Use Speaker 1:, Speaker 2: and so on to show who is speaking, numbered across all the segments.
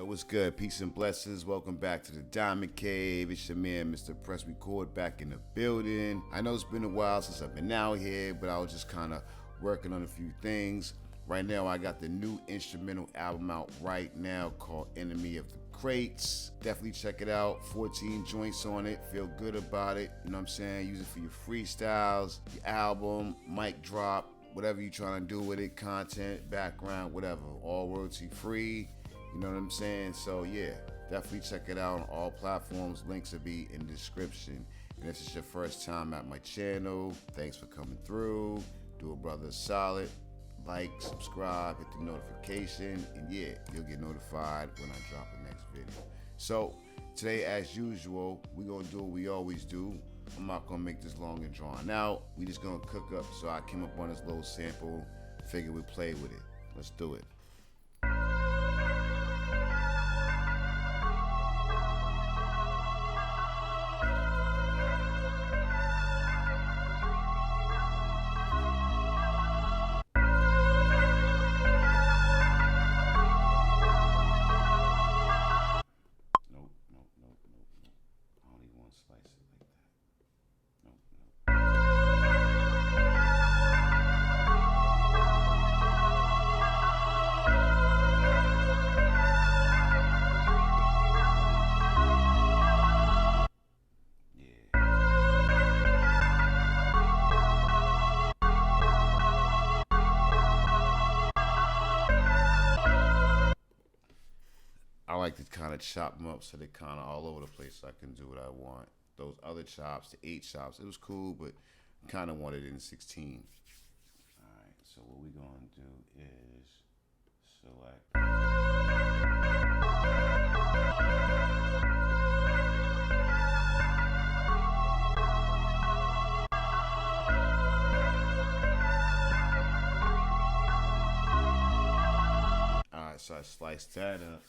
Speaker 1: what's good? Peace and blessings. Welcome back to the Diamond Cave. It's your man, Mr. Press Record, back in the building. I know it's been a while since I've been out here, but I was just kind of working on a few things. Right now, I got the new instrumental album out right now called Enemy of the Crates. Definitely check it out. 14 joints on it. Feel good about it. You know what I'm saying? Use it for your freestyles, your album, mic drop, whatever you're trying to do with it, content, background, whatever. All royalty free. You know what I'm saying? So yeah, definitely check it out on all platforms. Links will be in the description. And if it's your first time at my channel, thanks for coming through. Do a brother solid. Like, subscribe, hit the notification, and yeah, you'll get notified when I drop the next video. So today, as usual, we're gonna do what we always do. I'm not gonna make this long and drawn out. We just gonna cook up. So I came up on this little sample, figured we'd play with it. Let's do it. I like to kind of chop them up so they're kind of all over the place so I can do what I want. Those other chops, the 8 chops, it was cool, but kind of wanted it in 16. All right, so what we're going to do is select. All right, so I sliced that up.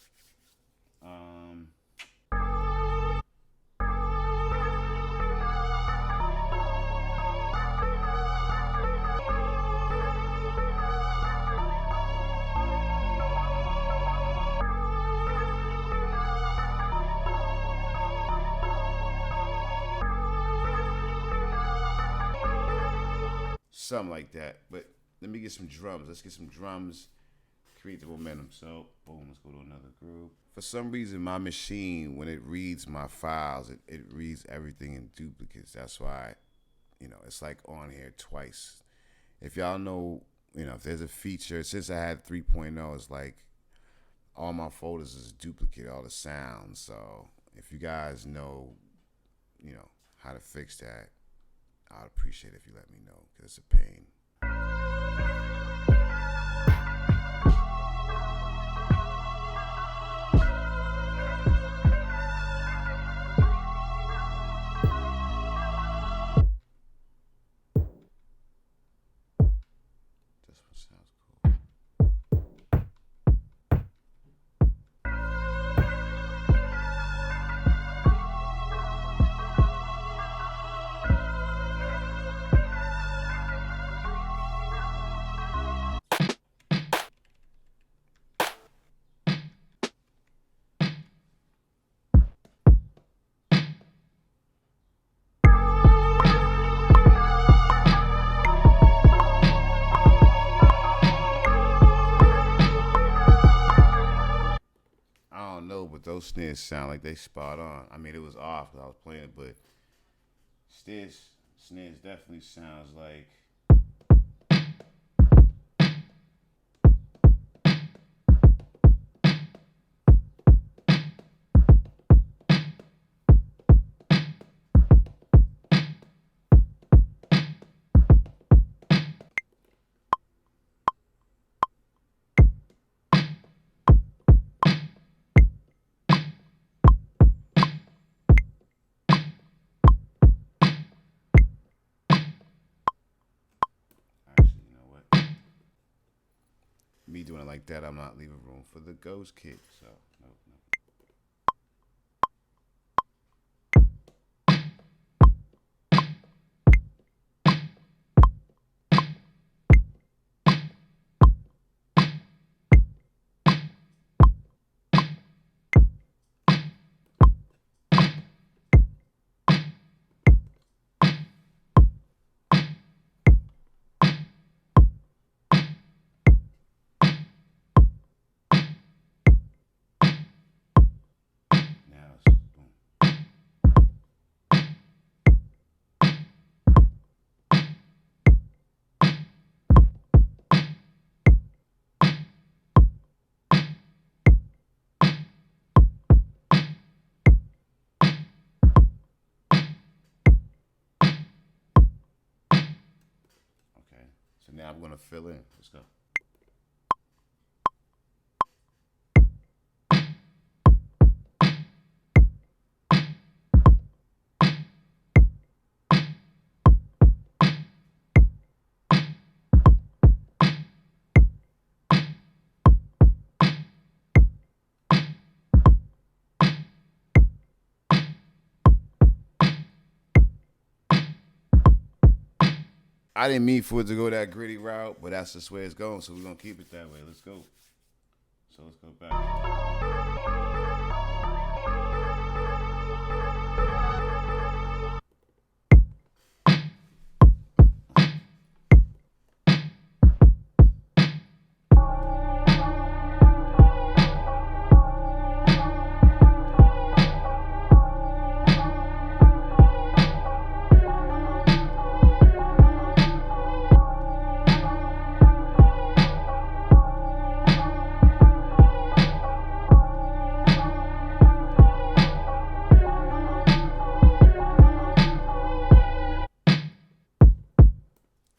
Speaker 1: Something like that, but let me get some drums. Let's get some drums, create the momentum. So, boom, let's go to another group. For some reason, my machine, when it reads my files, it reads everything in duplicates. That's why, it's like on here twice. If y'all know, if there's a feature, since I had 3.0, it's like all my folders is duplicate, all the sounds. So if you guys know, how to fix that, I'd appreciate it if you let me know, because it's a pain. This one sounds cool. But those snares sound like they spot on. I mean, it was off because I was playing it, but snares definitely sounds like. Me doing it like that, I'm not leaving room for the ghost kick. So, nope. So now I'm gonna fill in. Let's go. I didn't mean for it to go that gritty route, but that's just where it's going. So we're gonna keep it that way. Let's go. So let's go back.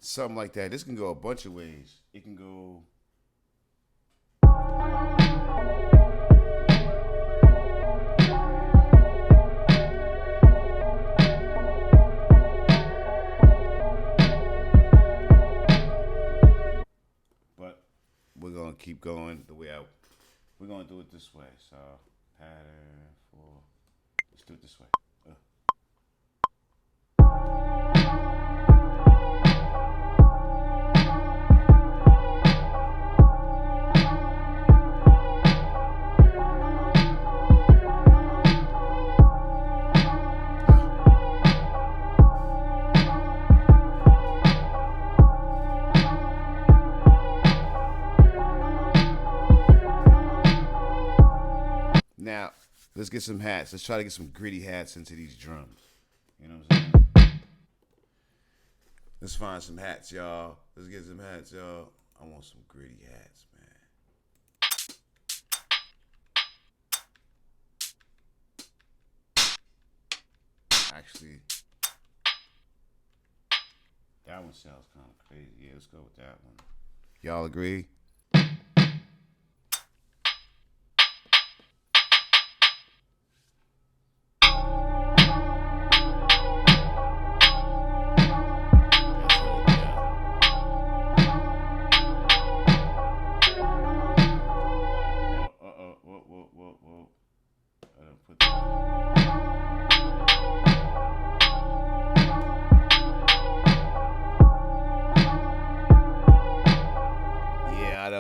Speaker 1: Something like that. This can go a bunch of ways. It can go. But we're gonna keep going the way we're gonna do it this way. So pattern for. Let's do it this way. Now, let's get some hats. Let's try to get some gritty hats into these drums. You know what I'm saying? Let's find some hats, y'all. Let's get some hats, y'all. I want some gritty hats, man. Actually, that one sounds kind of crazy. Yeah, let's go with that one. Y'all agree?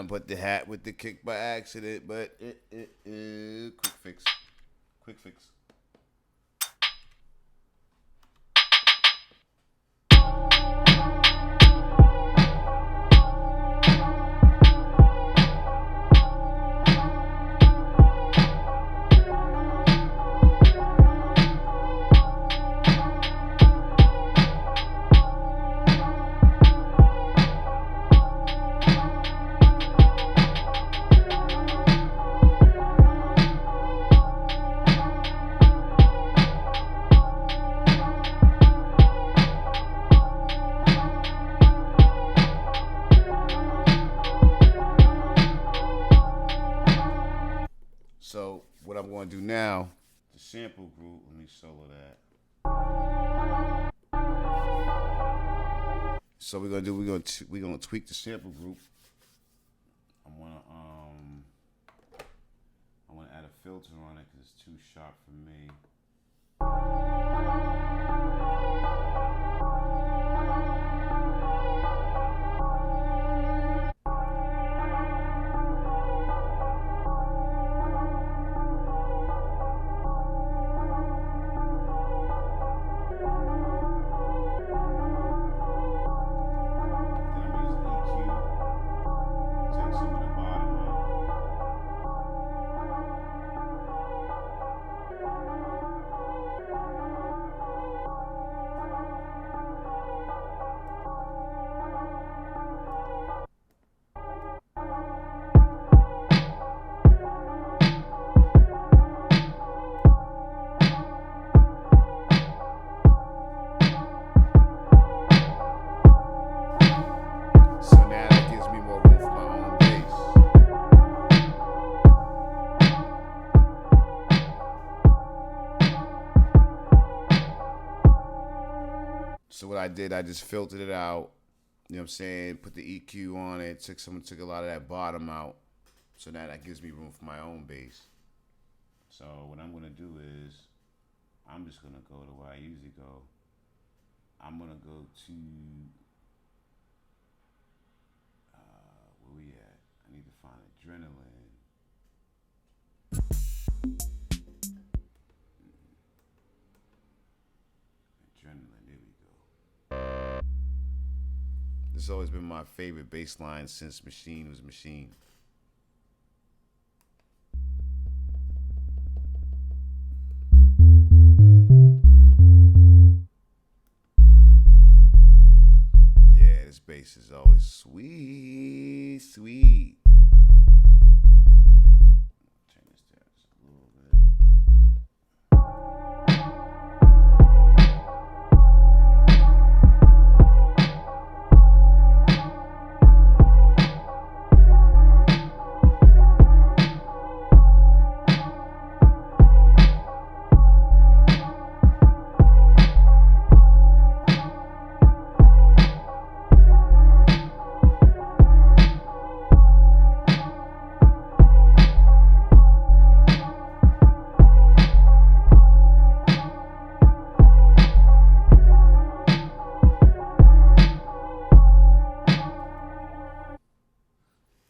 Speaker 1: Put the hat with the kick by accident, but quick fix. Quick fix. So what I'm going to do now, the sample group, let me solo that. So we're gonna tweak the sample group. I wanna add a filter on it because it's too sharp for me. So what I did, I just filtered it out. You know what I'm saying? Put the EQ on it. Took a lot of that bottom out. So now that gives me room for my own bass. So what I'm gonna do is, I'm just gonna go to where I usually go. I'm gonna go to where we at? I need to find adrenaline. Adrenaline, there we go. This has always been my favorite bass line since Machine was Machine. Yeah, this bass is always sweet, sweet. Turn this down just a little bit.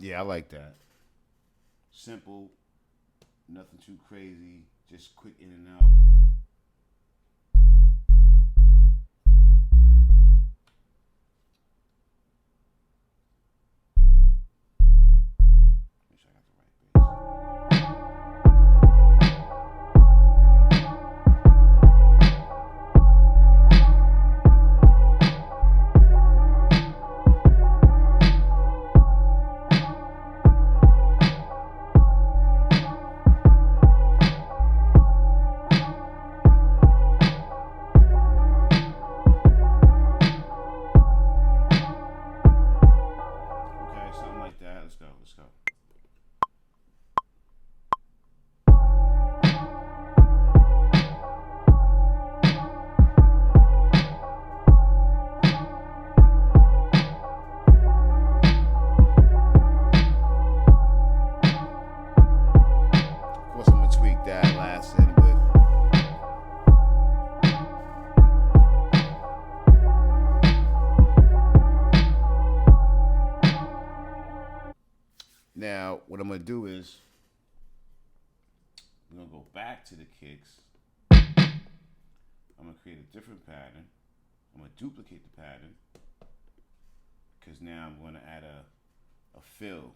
Speaker 1: Yeah, I like that. Simple, nothing too crazy, just quick in and out. Make sure I got the right Okay, something like that. Let's go. Let's go. Of course, I'm gonna tweak that last end, but now what I'm gonna do is I'm gonna go back to the kicks. I'm gonna create a different pattern. I'm gonna duplicate the pattern because now I'm gonna add a fill.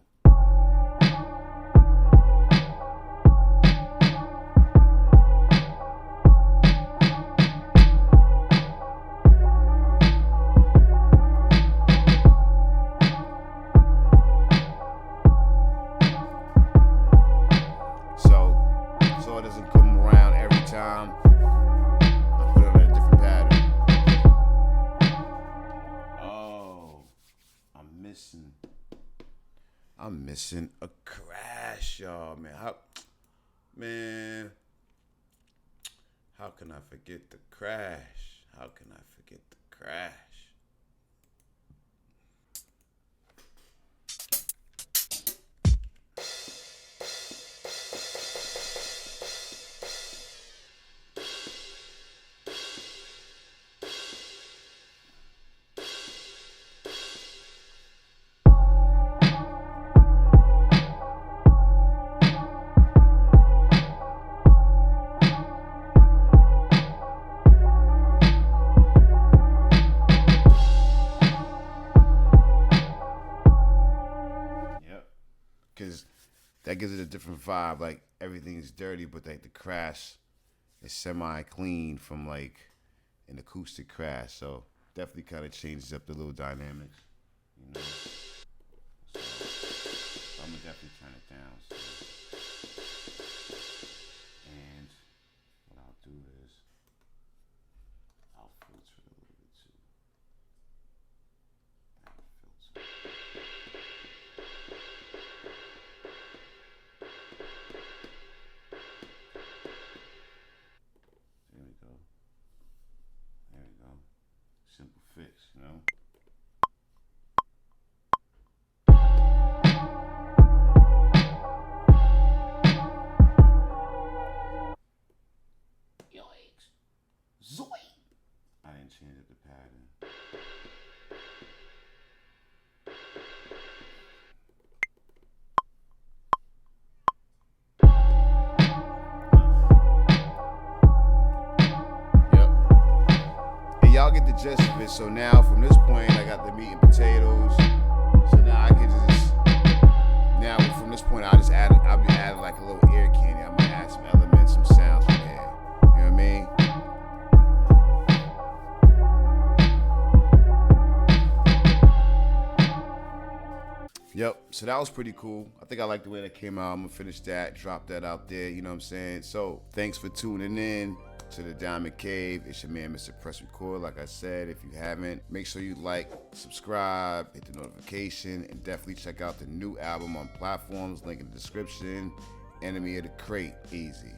Speaker 1: So it doesn't come around every time. I put it on a different pattern. Oh, I'm missing a crash, y'all, man. How can I forget the crash? How can I forget the crash? Because that gives it a different vibe. Like everything's dirty, but like the crash is semi-clean from like an acoustic crash. So definitely kind of changes up the little dynamics, you know. So I'm gonna definitely turn it down. So. And what I'll do is I'll filter it a little bit too. Filter. Simple. it. So now from this point, I got the meat and potatoes. So now I can just, now from this point, I'll be adding like a little ear candy. I might add some elements, some sounds from there. You know what I mean? Yep, so that was pretty cool. I think I like the way that came out. I'm gonna finish that, drop that out there, you know what I'm saying? So thanks for tuning in to the Diamond Cave. It's your man, Mr. Press Record. Like I said, if you haven't, make sure you like, subscribe, hit the notification, and definitely check out the new album on platforms, link in the description. Enemy of the Crate, easy.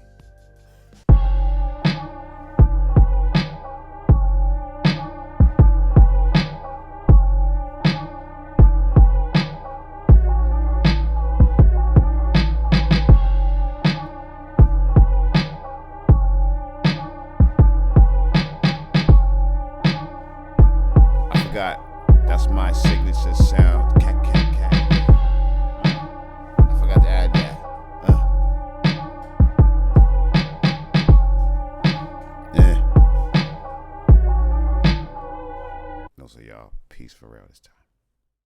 Speaker 1: That's my signature sound. Cat, cat, cat. I forgot to add that. Yeah. No, so y'all, peace for real this time.